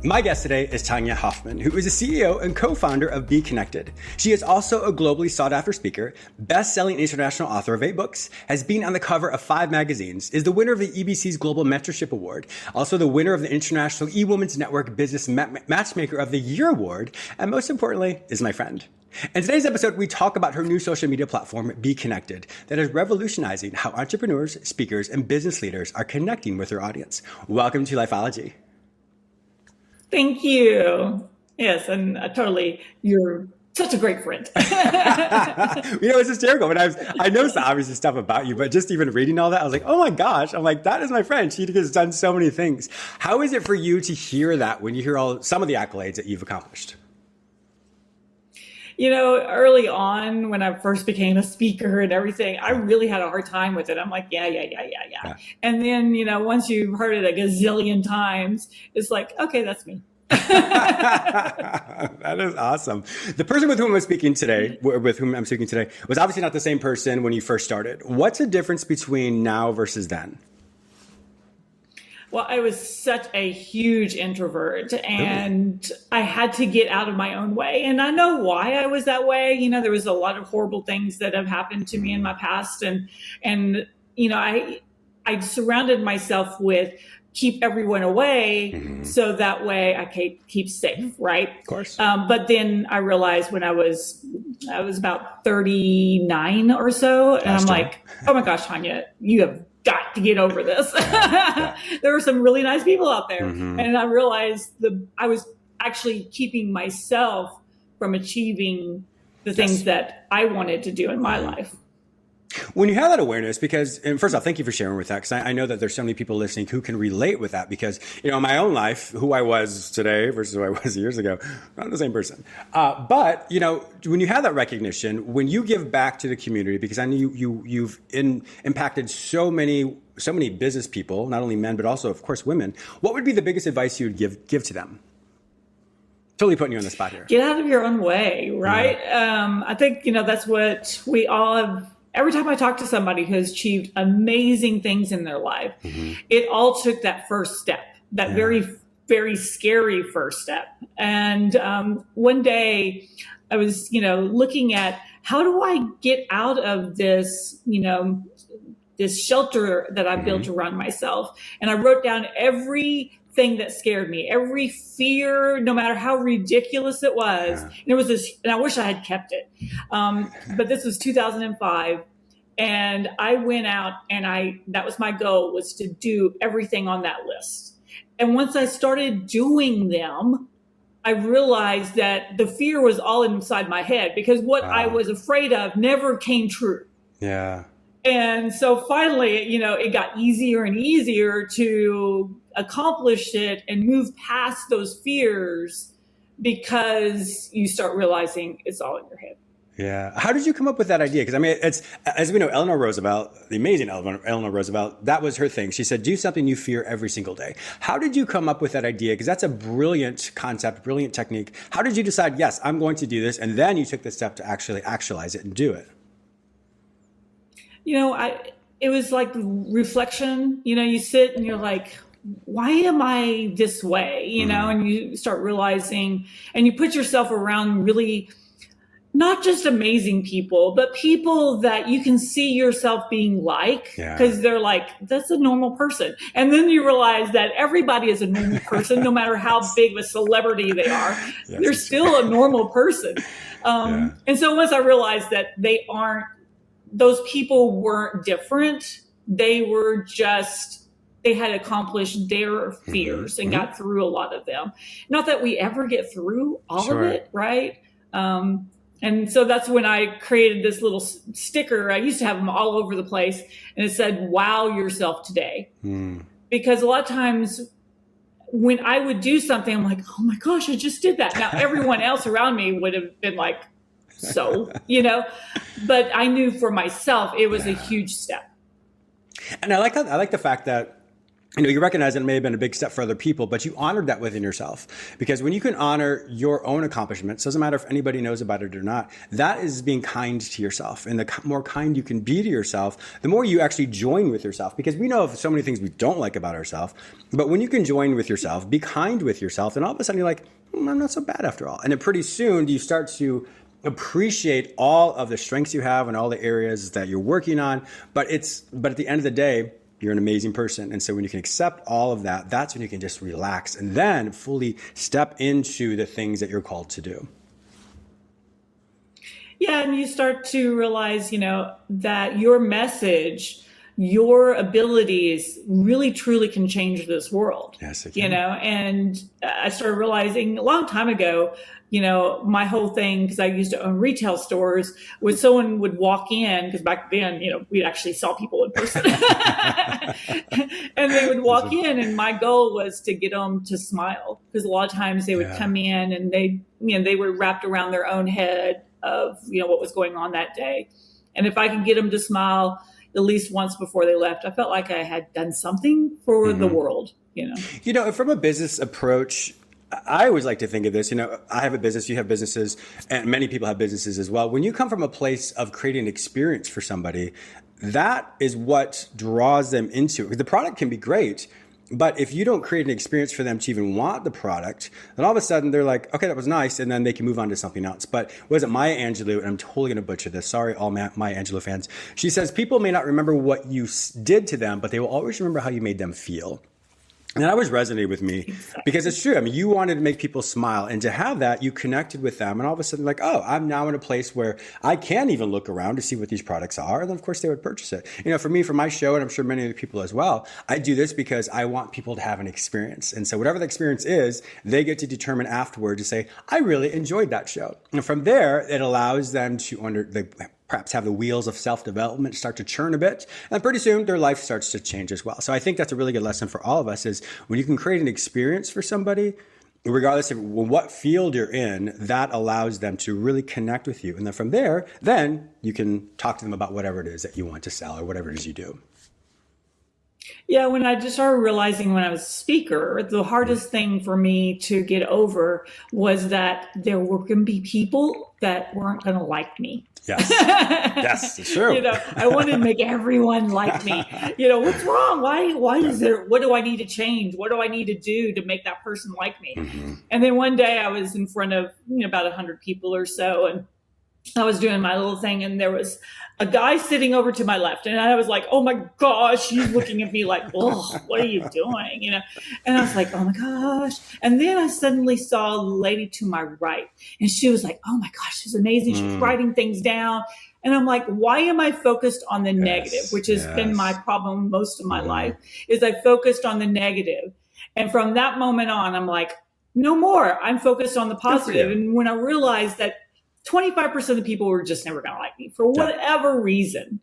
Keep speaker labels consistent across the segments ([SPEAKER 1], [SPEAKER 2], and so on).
[SPEAKER 1] My guest today is Tonya Hofmann, who is the CEO and co-founder of BeeKonnected. She is also a globally sought-after speaker, best-selling international author of 8 books, has been on the cover of 5 magazines, is the winner of the EBC's Global Mentorship Award, also the winner of the International eWomenNetwork Business Matchmaker of the Year Award, and most importantly, is my friend. In today's episode, we talk about her new social media platform, BeeKonnected, that is revolutionizing how entrepreneurs, speakers, and business leaders are connecting with their audience. Welcome to LIFEOLOGY.
[SPEAKER 2] Thank you. Yes, and you're such a great friend.
[SPEAKER 1] It's hysterical. When I know some obvious stuff about you, but just even reading all that, I was like, oh my gosh. I'm like, that is my friend. She has done so many things. How is it for you to hear that when you hear some of the accolades that you've accomplished?
[SPEAKER 2] Early on when I first became a speaker and everything, I really had a hard time with it. I'm like, yeah. And then, once you've heard it a gazillion times, it's like, okay, that's me.
[SPEAKER 1] That is awesome. The person with whom I'm speaking today, was obviously not the same person when you first started. What's the difference between now versus then?
[SPEAKER 2] Well, I was such a huge introvert and I had to get out of my own way. And I know why I was that way. There was a lot of horrible things that have happened to me in my past. And I surrounded myself with keep everyone away so that way I can keep safe, right?
[SPEAKER 1] Of course.
[SPEAKER 2] But then I realized when I was about 39 or so, and I'm like, oh my gosh, Tonya, you have got to get over this. There were some really nice people out there. And I realized I was actually keeping myself from achieving the things that I wanted to do in my life.
[SPEAKER 1] When you have that awareness, and first off, thank you for sharing with that, because I know that there's so many people listening who can relate with that, because, in my own life, who I was today versus who I was years ago, not the same person. But when you have that recognition, when you give back to the community, because I know you've impacted so many business people, not only men, but also, of course, women, what would be the biggest advice you would give to them? Totally putting you on the spot here.
[SPEAKER 2] Get out of your own way, right? Yeah. I think, that's what we all have. Every time I talk to somebody who has achieved amazing things in their life, it all took that first step, that very, very scary first step. And one day I was, looking at how do I get out of this, this shelter that I built around myself. And I wrote down everything that scared me, every fear, no matter how ridiculous it was. And there was this, and I wish I had kept it. But this was 2005. And I went out and that was my goal, was to do everything on that list. And once I started doing them, I realized that the fear was all inside my head, because what I was afraid of never came true.
[SPEAKER 1] Yeah.
[SPEAKER 2] And so finally, it got easier and easier to accomplish it and move past those fears, because you start realizing it's all in your head.
[SPEAKER 1] Yeah. How did you come up with that idea? Because it's, as we know, Eleanor Roosevelt, the amazing Eleanor Roosevelt, that was her thing. She said, do something you fear every single day. How did you come up with that idea? Because that's a brilliant concept, brilliant technique. How did you decide, yes, I'm going to do this? And then you took the step to actually actualize it and do it.
[SPEAKER 2] It was like reflection. You sit and you're like, why am I this way? And you start realizing, and you put yourself around really not just amazing people, but people that you can see yourself being like, because they're like, that's a normal person. And then you realize that everybody is a normal person, no matter how big of a celebrity they are. They're still a normal person. And so once I realized that those people weren't different, they were just, they had accomplished their fears and got through a lot of them. Not that we ever get through all of it, right? And so that's when I created this little sticker. I used to have them all over the place, and it said, wow yourself today. Because a lot of times when I would do something, I'm like, oh my gosh, I just did that. Now everyone else around me would have been like, but I knew for myself, it was a huge step.
[SPEAKER 1] And I like the fact that You recognize that it may have been a big step for other people, but you honored that within yourself. Because when you can honor your own accomplishments, doesn't matter if anybody knows about it or not, that is being kind to yourself. And the more kind you can be to yourself, the more you actually join with yourself. Because we know of so many things we don't like about ourselves. But when you can join with yourself, be kind with yourself, then all of a sudden you're like, I'm not so bad after all. And then pretty soon you start to appreciate all of the strengths you have and all the areas that you're working on. But at the end of the day, you're an amazing person. And so when you can accept all of that, that's when you can just relax and then fully step into the things that you're called to do.
[SPEAKER 2] Yeah. And you start to realize, that your message, your abilities really truly can change this world.
[SPEAKER 1] Yes, it can.
[SPEAKER 2] And I started realizing a long time ago, my whole thing, because I used to own retail stores, was someone would walk in, because back then, we actually saw people in person. And they would walk in, and my goal was to get them to smile, because a lot of times they would come in and they were wrapped around their own head of, what was going on that day. And if I could get them to smile at least once before they left, I felt like I had done something for the world,
[SPEAKER 1] From a business approach, I always like to think of this, I have a business, you have businesses, and many people have businesses as well. When you come from a place of creating an experience for somebody, that is what draws them into it. The product can be great, but if you don't create an experience for them to even want the product, then all of a sudden they're like, okay, that was nice. And then they can move on to something else. But was it Maya Angelou? And I'm totally going to butcher this. Sorry, all Maya Angelou fans. She says, people may not remember what you did to them, but they will always remember how you made them feel. And that always resonated with me because it's true. I mean, you wanted to make people smile, and to have that, you connected with them, and all of a sudden like, oh, I'm now in a place where I can even look around to see what these products are. And then of course they would purchase it. For me, for my show, and I'm sure many other people as well, I do this because I want people to have an experience. And so whatever the experience is, they get to determine afterward to say, I really enjoyed that show. And from there, it allows them to perhaps have the wheels of self-development start to churn a bit. And pretty soon their life starts to change as well. So I think that's a really good lesson for all of us is when you can create an experience for somebody, regardless of what field you're in, that allows them to really connect with you. And then from there, then you can talk to them about whatever it is that you want to sell or whatever it is you do.
[SPEAKER 2] Yeah, when I just started realizing when I was a speaker, the hardest thing for me to get over was that there were going to be people that weren't going to like me.
[SPEAKER 1] Yes, yes, it's true.
[SPEAKER 2] I wanted to make everyone like me. What's wrong? Why is there, what do I need to change? What do I need to do to make that person like me? Mm-hmm. And then one day I was in front of about 100 people or so, and I was doing my little thing, and there was a guy sitting over to my left, and I was like, oh my gosh, he's looking at me like, oh, what are you doing? And I was like, oh my gosh. And then I suddenly saw a lady to my right, and she was like, oh my gosh, she's amazing. She was writing things down. And I'm like, why am I focused on the negative, which has been my problem most of my life, is I focused on the negative. And from that moment on, I'm like, no more. I'm focused on the positive. And when I realized that 25% of the people were just never going to like me for whatever reason.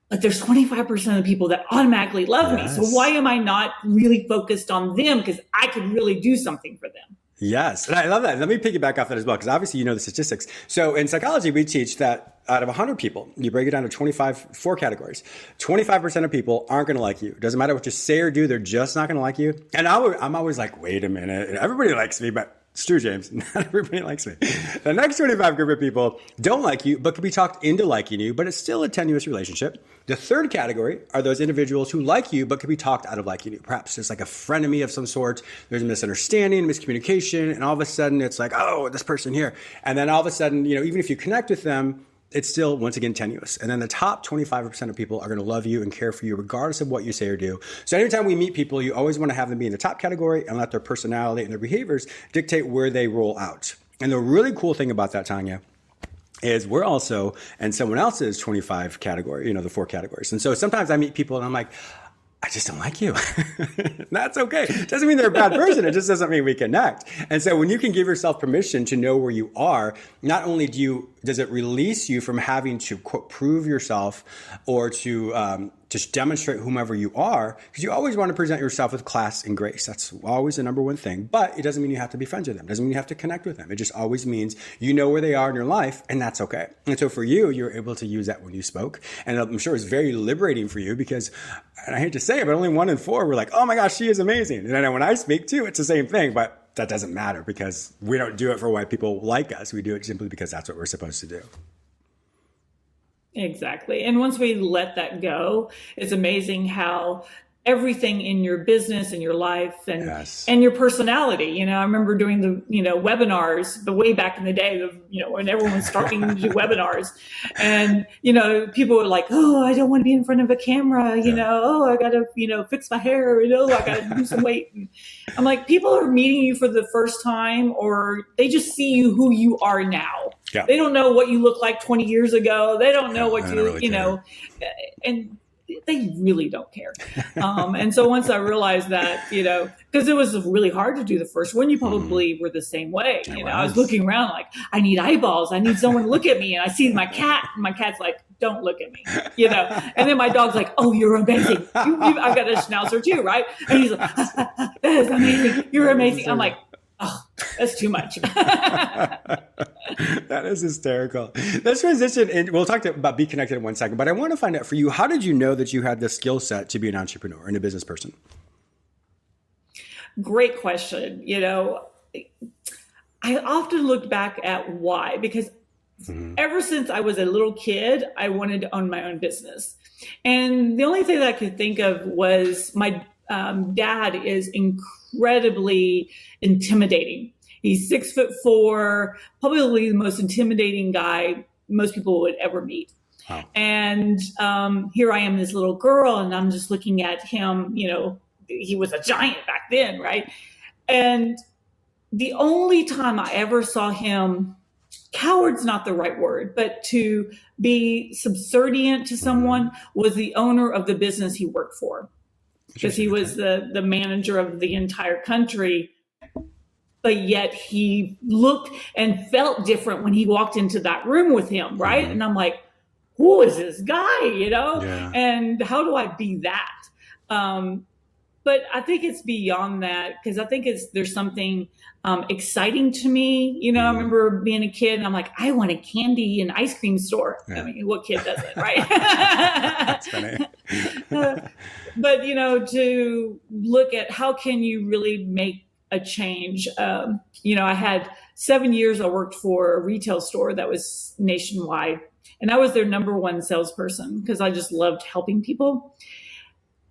[SPEAKER 2] But there's 25% of the people that automatically love me. So why am I not really focused on them? Because I could really do something for them.
[SPEAKER 1] Yes. And I love that. Let me piggyback off that as well, because obviously you know the statistics. So in psychology, we teach that out of 100 people, you break it down to 4 categories. 25% of people aren't going to like you. Doesn't matter what you say or do, they're just not going to like you. And I'm always like, wait a minute. Everybody likes me, but it's true, James. Not everybody likes me. The next 25 group of people don't like you, but can be talked into liking you, but it's still a tenuous relationship. The third category are those individuals who like you, but can be talked out of liking you. Perhaps it's like a frenemy of some sort. There's a misunderstanding, miscommunication, and all of a sudden it's like, oh, this person here. And then all of a sudden, even if you connect with them, it's still, once again, tenuous. And then the top 25% of people are going to love you and care for you regardless of what you say or do. So anytime we meet people, you always want to have them be in the top category and let their personality and their behaviors dictate where they roll out. And the really cool thing about that, Tonya, is we're also in someone else's 25 category, the 4 categories. And so sometimes I meet people and I'm like, I just don't like you. That's okay. It doesn't mean they're a bad person. It just doesn't mean we connect. And so when you can give yourself permission to know where you are, not only do you does it release you from having to, quote, prove yourself or to just demonstrate whomever you are? Because you always want to present yourself with class and grace. That's always the number one thing. But it doesn't mean you have to be friends with them. It doesn't mean you have to connect with them. It just always means you know where they are in your life, and that's okay. And so for you, you're able to use that when you spoke. And I'm sure it's very liberating for you because, and I hate to say it, but only 1 in 4 were like, oh my gosh, she is amazing. And then when I speak too, it's the same thing. But that doesn't matter because we don't do it for why people like us. We do it simply because that's what we're supposed to do.
[SPEAKER 2] Exactly. And once we let that go, it's amazing how everything in your business and your life and
[SPEAKER 1] Yes.
[SPEAKER 2] and your personality, I remember doing the, webinars, the way back in the day of, when everyone was starting to do webinars and, people were like, oh, I don't want to be in front of a camera, oh, I got to, fix my hair, I got to lose some weight. And I'm like, people are meeting you for the first time, or they just see you who you are now.
[SPEAKER 1] Yeah.
[SPEAKER 2] They don't know what you looked like 20 years ago. They don't know what and they really don't care. And so once I realized that, because it was really hard to do the first one, you probably were the same way. I was looking around like, I need eyeballs. I need someone to look at me. And I see my cat, and my cat's like, don't look at me, And then my dog's like, oh, you're amazing. I've got a schnauzer too, right? And he's like, that is amazing. You're amazing. I'm like, oh, that's too much.
[SPEAKER 1] That is hysterical. Let's transition, and we'll talk about BeeKonnected in 1 second, but I want to find out for you, how did you know that you had the skill set to be an entrepreneur and a business person?
[SPEAKER 2] Great question. I often look back at why, because ever since I was a little kid, I wanted to own my own business. And the only thing that I could think of was my dad is incredibly intimidating. He's 6'4", probably the most intimidating guy most people would ever meet. Wow. And here I am, this little girl, and I'm just looking at him. He was a giant back then, right? And the only time I ever saw him, coward's not the right word, but to be subservient to someone, was the owner of the business he worked for. Because he was the manager of the entire country, but yet he looked and felt different when he walked into that room with him, right? And I'm like, who is this guy,
[SPEAKER 1] Yeah.
[SPEAKER 2] And how do I be that? But I think it's beyond that, because I think there's something exciting to me. I remember being a kid and I'm like, I want a candy and ice cream store. Yeah. I mean, what kid doesn't, right?
[SPEAKER 1] That's funny.
[SPEAKER 2] But, to look at how can you really make a change. I had 7 years I worked for a retail store that was nationwide, and I was their number one salesperson because I just loved helping people.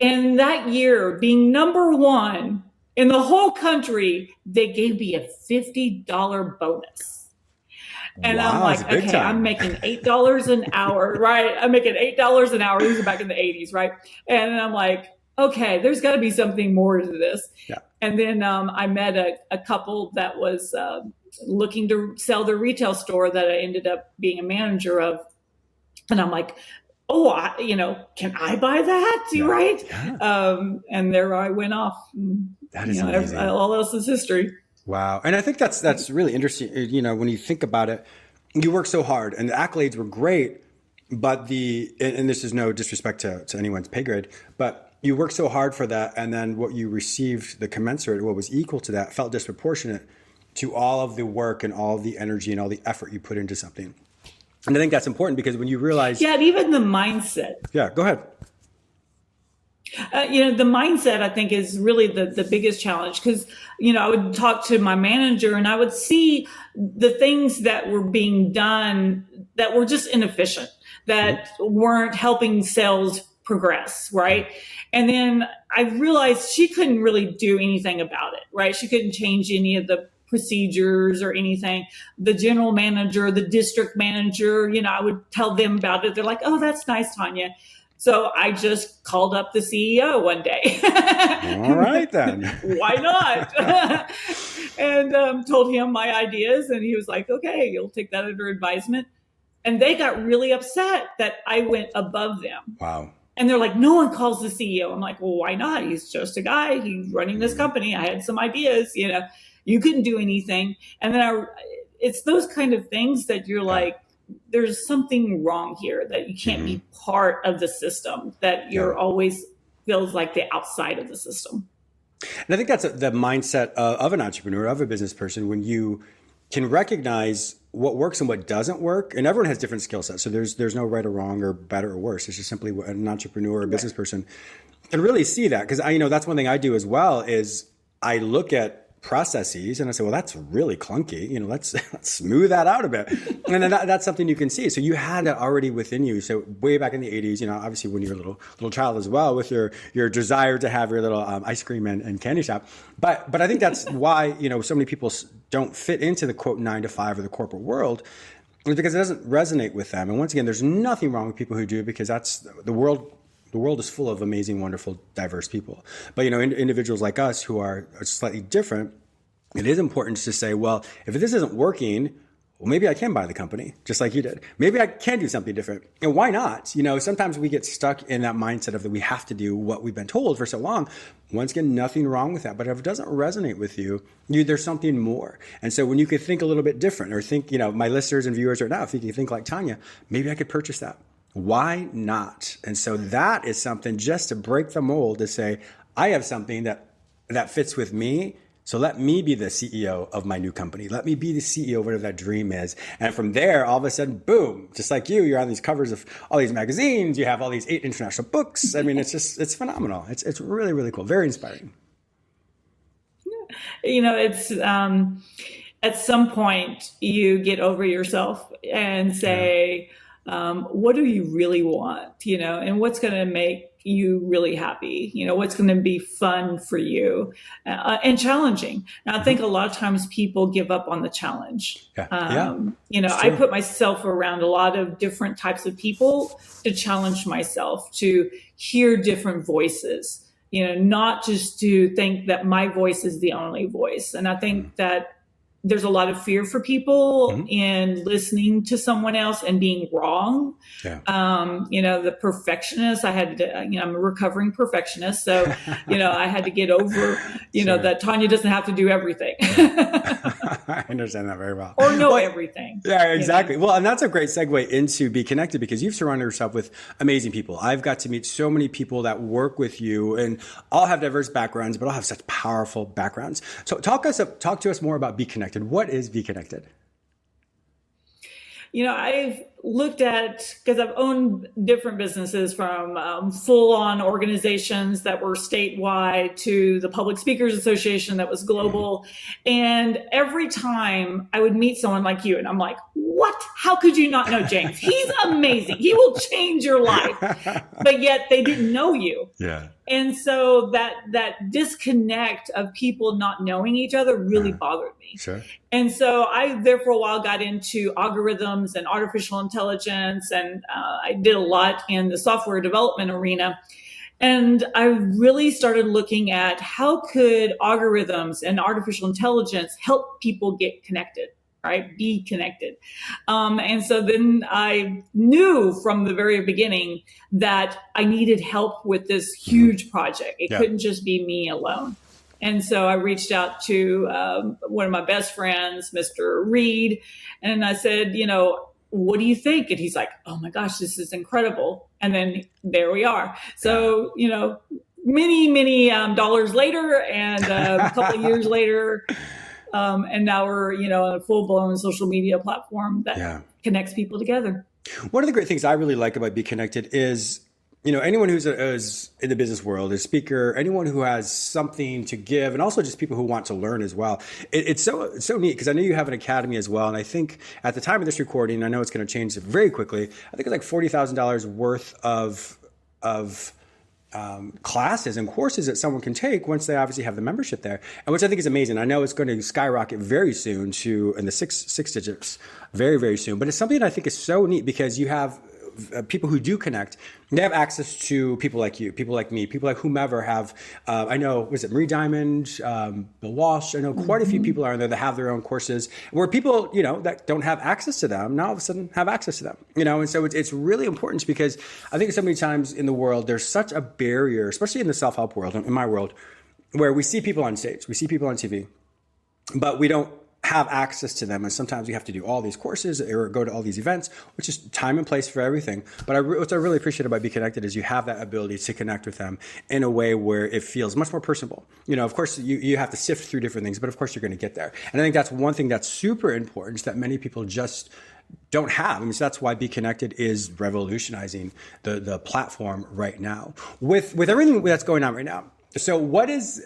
[SPEAKER 2] And that year, being number one in the whole country, they gave me a $50 bonus. And
[SPEAKER 1] wow,
[SPEAKER 2] I'm like, okay, time. I'm making $8 an hour, right? I'm making $8 an hour. These are back in the 80s, right? And I'm like, okay, there's got to be something more to this. Yeah. And then I met a couple that was looking to sell their retail store that I ended up being a manager of. And I'm like, oh, can I buy that? Yeah. Right? Yeah. And there I went off.
[SPEAKER 1] That is amazing.
[SPEAKER 2] All else is history.
[SPEAKER 1] Wow. And I think that's really interesting. When you think about it, you work so hard and the accolades were great, but and this is no disrespect to anyone's pay grade, but you worked so hard for that, and then what you received, the commensurate, what was equal to that, felt disproportionate to all of the work and all the energy and all the effort you put into something. And I think that's important because when you realize...
[SPEAKER 2] Yeah, and even the mindset.
[SPEAKER 1] Yeah, go ahead.
[SPEAKER 2] The mindset, I think, is really the biggest challenge because, I would talk to my manager and I would see the things that were being done that were just inefficient, that weren't helping sales progress, right? And then I realized she couldn't really do anything about it, right? She couldn't change any of the procedures or anything. The general manager, the district manager, I would tell them about it. They're like, oh, that's nice, Tonya. So I just called up the CEO one day.
[SPEAKER 1] All right, then.
[SPEAKER 2] Why not? And told him my ideas. And he was like, okay, you'll take that under advisement. And they got really upset that I went above them.
[SPEAKER 1] Wow.
[SPEAKER 2] And they're like, no one calls the CEO. I'm like, well, why not? He's just a guy. He's running this company. I had some ideas, you couldn't do anything. And then it's those kind of things that you're like, there's something wrong here, that you can't be part of the system, that you're always feels like the outside of the system.
[SPEAKER 1] And I think that's the mindset of an entrepreneur, of a business person, when you can recognize what works and what doesn't work. And everyone has different skill sets. So there's no right or wrong or better or worse. It's just simply what an entrepreneur or a business person can really see that. Because that's one thing I do as well, is I look at processes and I say, well, that's really clunky. Let's smooth that out a bit. And then that's something you can see. So you had that already within you. So way back in the 80s, obviously when you're a little child as well, with your desire to have your little ice cream and candy shop. But I think that's why, so many people don't fit into the quote 9 to 5 or the corporate world, because it doesn't resonate with them. And once again, there's nothing wrong with people who do, because that's the world. The world is full of amazing, wonderful, diverse people. But, individuals like us who are slightly different, it is important to say, well, if this isn't working, well, maybe I can buy the company, just like you did. Maybe I can do something different. And why not? Sometimes we get stuck in that mindset of that we have to do what we've been told for so long. Once again, nothing wrong with that. But if it doesn't resonate with you, there's something more. And so when you could think a little bit different, or think, my listeners and viewers right now, if you can think like Tonya, maybe I could purchase that. Why not? And so that is something just to break the mold, to say, I have something that fits with me. So let me be the CEO of my new company. Let me be the CEO of whatever that dream is. And from there, all of a sudden, boom, just like you're on these covers of all these magazines. You have all these 8 international books. It's phenomenal. It's really, really cool. Very inspiring.
[SPEAKER 2] It's, at some point you get over yourself and say, what do you really want, and what's going to make you really happy, what's going to be fun for you, and challenging. And I think a lot of times people give up on the challenge. I put myself around a lot of different types of people to challenge myself, to hear different voices, not just to think that my voice is the only voice. And I think that there's a lot of fear for people in listening to someone else and being wrong. The perfectionist, I'm a recovering perfectionist. So, I had to get over, that Tonya doesn't have to do everything.
[SPEAKER 1] I understand that very well.
[SPEAKER 2] Or know everything.
[SPEAKER 1] Yeah, exactly. Well, and that's a great segue into BeeKonnected, because you've surrounded yourself with amazing people. I've got to meet so many people that work with you, and all have diverse backgrounds, but all have such powerful backgrounds. So talk to us more about BeeKonnected. What is BeeKonnected?
[SPEAKER 2] I've looked at, because I've owned different businesses, from full-on organizations that were statewide to the Public Speakers Association that was global. And every time I would meet someone like you, and I'm like, what? How could you not know James? He's amazing. He will change your life. But yet they didn't know you. Yeah. And so that disconnect of people not knowing each other really bothered me. Sure. And so I, there for a while, got into algorithms and artificial intelligence, and I did a lot in the software development arena. And I really started looking at how could algorithms and artificial intelligence help people get connected, right? Be connected. And so then I knew from the very beginning that I needed help with this huge project. It couldn't just be me alone. And so I reached out to one of my best friends, Mr. Reed, and I said, what do you think? And he's like, oh my gosh, this is incredible. And then there we are. So, many dollars later, and a couple of years later, and now we're, on a full-blown social media platform that connects people together.
[SPEAKER 1] One of the great things I really like about BeeKonnected is, anyone who's in the business world, a speaker, anyone who has something to give, and also just people who want to learn as well. It's so neat, because I know you have an academy as well. And I think at the time of this recording, I know it's going to change very quickly. I think it's like $40,000 worth of classes and courses that someone can take once they obviously have the membership there, and which I think is amazing. I know it's going to skyrocket very soon in the six digits very, very soon. But it's something that I think is so neat, because you have people who do connect. They have access to people like you, people like me, people like whomever have, I know, was it Marie Diamond, Bill Walsh? I know quite a few people are in there that have their own courses, where people, that don't have access to them, now all of a sudden have access to them, and so it's really important, because I think so many times in the world, there's such a barrier, especially in the self-help world, in my world, where we see people on stage, we see people on TV, but we don't have access to them. And sometimes you have to do all these courses or go to all these events, which is time and place for everything. But what I really appreciate about BeeKonnected is you have that ability to connect with them in a way where it feels much more personable. Of course, you have to sift through different things, but of course you're going to get there. And I think that's one thing that's super important that many people just don't have. So that's why BeeKonnected is revolutionizing the platform right now with everything that's going on right now. So what is...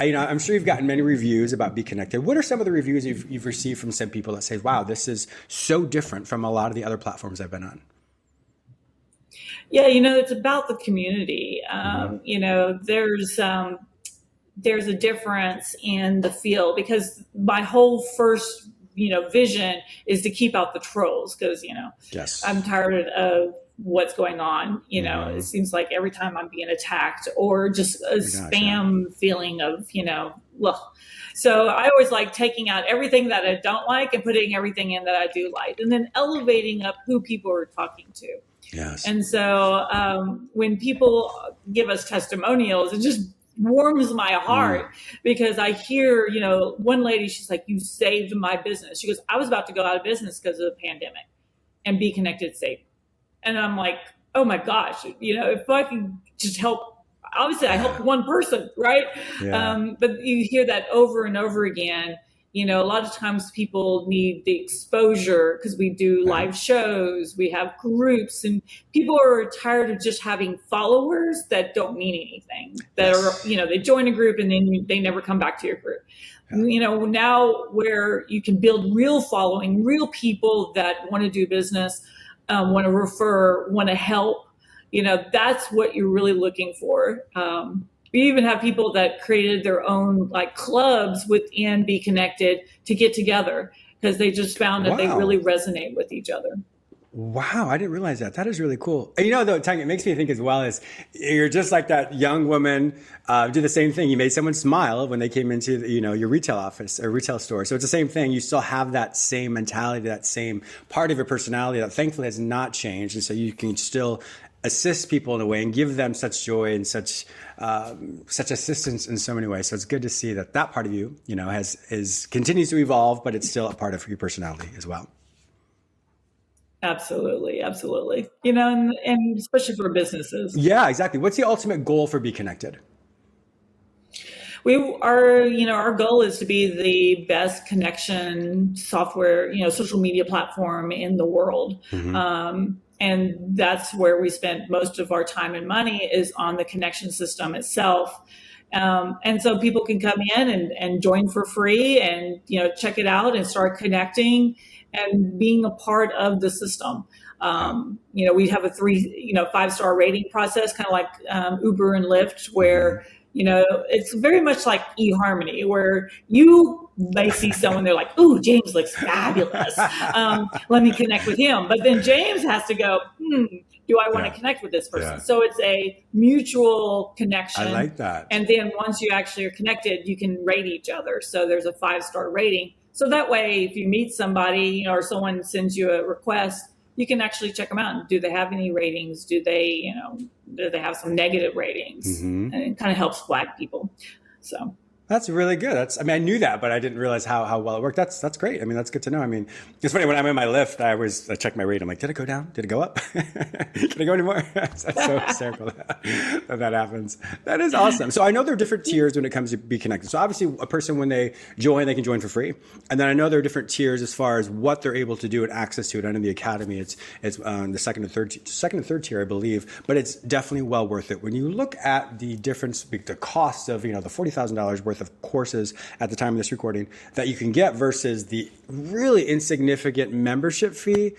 [SPEAKER 1] I'm sure you've gotten many reviews about BeeKonnected. What are some of the reviews you've received from some people that say, wow, this is so different from a lot of the other platforms I've been on?
[SPEAKER 2] Yeah, it's about the community. There's a difference in the feel, because my whole first, vision is to keep out the trolls, because,
[SPEAKER 1] yes,
[SPEAKER 2] I'm tired of what's going on. It seems like every time I'm being attacked, or just a spam feeling of, ugh. So I always like taking out everything that I don't like and putting everything in that I do like, and then elevating up who people are talking to.
[SPEAKER 1] Yes.
[SPEAKER 2] And so when people give us testimonials, it just warms my heart, because I hear, one lady, she's like, you saved my business. She goes, I was about to go out of business because of the pandemic, and BeeKonnected saved. And I'm like, oh my gosh, if I can just help, obviously I helped one person, right?
[SPEAKER 1] Yeah.
[SPEAKER 2] But you hear that over and over again. A lot of times people need the exposure, because we do live shows, we have groups, and people are tired of just having followers that don't mean anything, that are, they join a group and then they never come back to your group. Now where you can build real following, real people that want to do business, want to refer, want to help, that's what you're really looking for. We even have people that created their own clubs within BeeKonnected to get together, because they just found that they really resonate with each other.
[SPEAKER 1] Wow, I didn't realize that. That is really cool. And though, Tonya, it makes me think as well as you're just like that young woman, do the same thing. You made someone smile when they came into, your retail office or retail store. So it's the same thing. You still have that same mentality, that same part of your personality that thankfully has not changed. And so you can still assist people in a way and give them such joy and such assistance in so many ways. So it's good to see that part of you, continues to evolve, but it's still a part of your personality as well.
[SPEAKER 2] Absolutely. Absolutely. And especially for businesses.
[SPEAKER 1] Yeah, exactly. What's the ultimate goal for BeeKonnected?
[SPEAKER 2] Our goal is to be the best connection software, social media platform in the world. And that's where we spend most of our time and money, is on the connection system itself. And so people can come in and join for free and, check it out and start connecting and being a part of the system. We have a 5-star rating process, kind of like Uber and Lyft, where, it's very much like eHarmony, where you may see someone, they're like, ooh, James looks fabulous. Let me connect with him. But then James has to go, do I want to connect with this person? Yeah. So it's a mutual connection.
[SPEAKER 1] I like that.
[SPEAKER 2] And then once you actually are connected, you can rate each other. So there's a 5-star rating. So that way, if you meet somebody, or someone sends you a request, you can actually check them out. Do they have any ratings? Do they have some negative ratings? And it kind of helps flag people. So
[SPEAKER 1] that's really good. I knew that, but I didn't realize how well it worked. That's great. That's good to know. It's funny, when I'm in my Lyft, I check my rate. I'm like, did it go down? Did it go up? Can I go anymore? That's so hysterical that happens. That is awesome. So I know there are different tiers when it comes to BeeKonnected. So obviously a person, when they join, they can join for free. And then I know there are different tiers as far as what they're able to do and access to it. I know the Academy, it's the second and third tier, I believe, but it's definitely well worth it. When you look at the difference, the cost of, the $40,000 worth of courses at the time of this recording that you can get versus the really insignificant membership fee,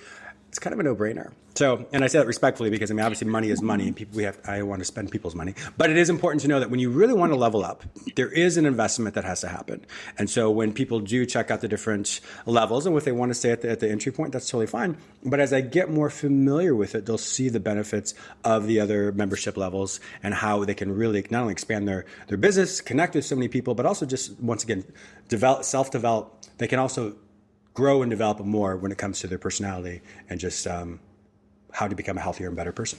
[SPEAKER 1] it's kind of a no-brainer. So, and I say that respectfully because obviously money is money, and I want to spend people's money, but it is important to know that when you really want to level up, there is an investment that has to happen. And so when people do check out the different levels, and if they want to stay at the entry point, that's totally fine. But as I get more familiar with it, they'll see the benefits of the other membership levels and how they can really not only expand their business, connect with so many people, but also just, once again, self-develop. They can also grow and develop more when it comes to their personality and just how to become a healthier and better person.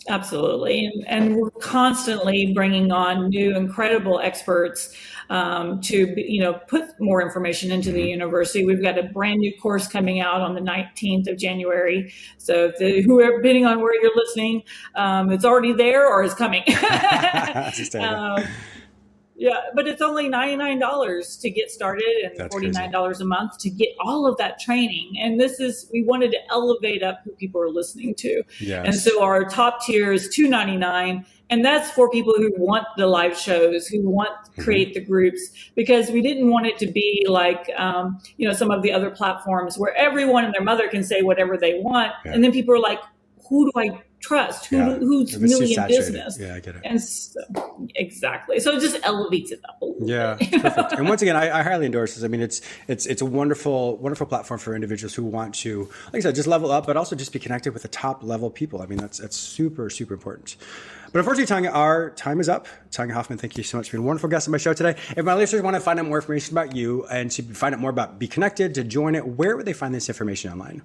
[SPEAKER 2] Absolutely. And we're constantly bringing on new incredible experts to put more information into the university. We've got a brand new course coming out on the 19th of January. So whoever, depending on where you're listening, it's already there or is coming. Yeah, but it's only $99 to get started and
[SPEAKER 1] That's
[SPEAKER 2] $49
[SPEAKER 1] crazy.
[SPEAKER 2] a month to get all of that training. And we wanted to elevate up who people are listening to.
[SPEAKER 1] Yes.
[SPEAKER 2] And so our top tier is $299. And that's for people who want the live shows, who want to create the groups, because we didn't want it to be like, some of the other platforms where everyone and their mother can say whatever they want. Yeah. And then people are like, who do I trust? Who's really in business?
[SPEAKER 1] Yeah, I get it.
[SPEAKER 2] And so, exactly. So it just elevates it up a little bit.
[SPEAKER 1] Perfect. And once again, I highly endorse this. I mean, it's a wonderful platform for individuals who want to, like I said, just level up, but also just be connected with the top level people. I mean, that's super, super important. But unfortunately, Tonya, our time is up. Tonya Hofmann, thank you so much for being a wonderful guest on my show today. If my listeners want to find out more information about you and to find out more about BeeKonnected, to join it, where would they find this information online?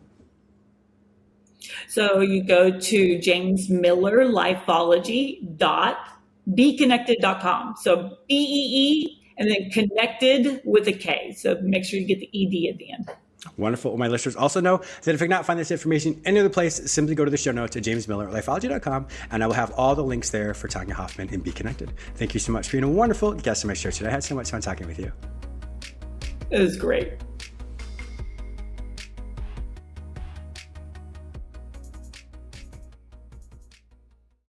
[SPEAKER 2] So you go to jamesmillerlifeology.beekonnected.com. So BEE and then connected with a K. So make sure you get the ED at the end.
[SPEAKER 1] Wonderful. Well, my listeners also know that if you cannot find this information any other place, simply go to the show notes at jamesmillerlifeology.com, and I will have all the links there for Tonya Hofmann and BeeKonnected. Thank you so much for being a wonderful guest on my show today. I had so much fun talking with you.
[SPEAKER 2] It was great.